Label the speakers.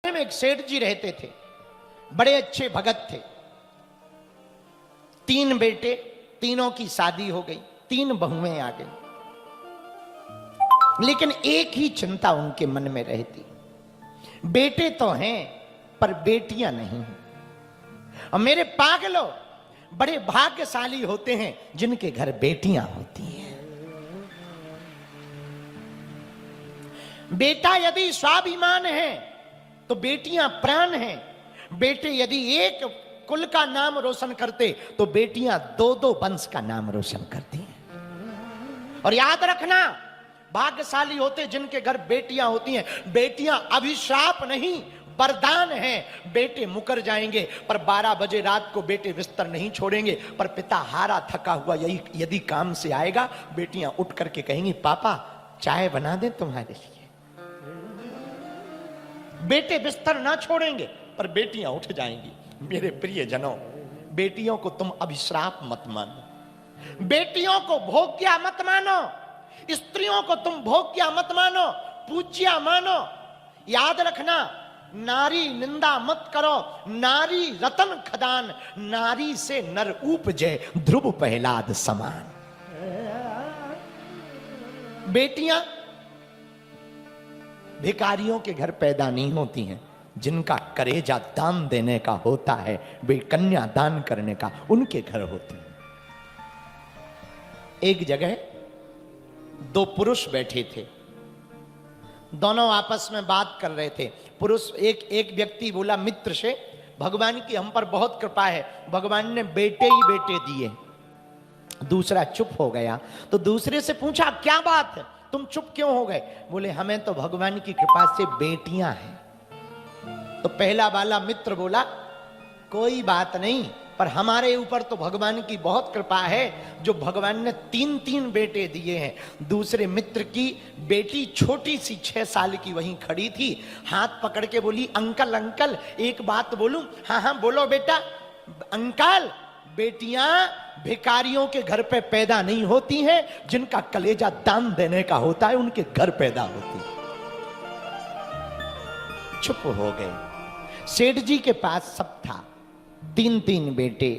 Speaker 1: में एक सेठ जी रहते थे, बड़े अच्छे भगत थे। 3 बेटे, तीनों की शादी हो गई, 3 बहुएं आ गई, लेकिन एक ही चिंता उनके मन में रहती, बेटे तो हैं पर बेटियां नहीं। और मेरे पागलों, बड़े भाग्यशाली होते हैं जिनके घर बेटियां होती हैं। बेटा यदि स्वाभिमान है तो बेटियां प्राण हैं। बेटे यदि एक कुल का नाम रोशन करते तो बेटियां 2-2 वंश का नाम रोशन करती हैं। और याद रखना, भाग्यशाली होते जिनके घर बेटियां होती हैं। बेटियां अभिशाप नहीं, वरदान है। बेटे मुकर जाएंगे पर 12 बजे रात को बेटे बिस्तर नहीं छोड़ेंगे, पर पिता हारा थका हुआ यदि काम से आएगा, बेटियां उठ करके कहेंगी, पापा चाय बना दें तुम्हारे लिए। बेटे बिस्तर ना छोड़ेंगे पर बेटियां उठ जाएंगी। मेरे प्रिय जनों, बेटियों को तुम अभिश्राप मत मानो, बेटियों को भोग्या मत मानो, स्त्रियों को तुम भोग्या मत मानो, पूज्या मानो। याद रखना, नारी निंदा मत करो, नारी रतन खदान, नारी से नर उपजे ध्रुव पहलाद समान। बेटियां भिखारियों के घर पैदा नहीं होती हैं, जिनका करेजा दान देने का होता है, वे कन्या दान करने का उनके घर होते हैं। एक जगह 2 पुरुष बैठे थे, दोनों आपस में बात कर रहे थे। पुरुष एक व्यक्ति बोला मित्र से, भगवान की हम पर बहुत कृपा है, भगवान ने बेटे ही बेटे दिए। दूसरा चुप हो गया, तो दूसरे से पूछा क्या बात है, तुम चुप क्यों हो गए? बोले हमें तो भगवान की कृपा से बेटियां हैं। तो पहला वाला मित्र बोला कोई बात नहीं, पर हमारे ऊपर तो भगवान की बहुत कृपा है जो भगवान ने 3-3 बेटे दिए हैं। दूसरे मित्र की बेटी छोटी सी 6 साल की वहीं खड़ी थी, हाथ पकड़ के बोली अंकल अंकल एक बात बोलूं? हाँ हाँ बोलो बेटा। अंकल, बेटियां भिखारियों के घर पे पैदा नहीं होती हैं, जिनका कलेजा दान देने का होता है उनके घर पैदा होती है। चुप हो गए। सेठ जी के पास सब था, 3-3 बेटे,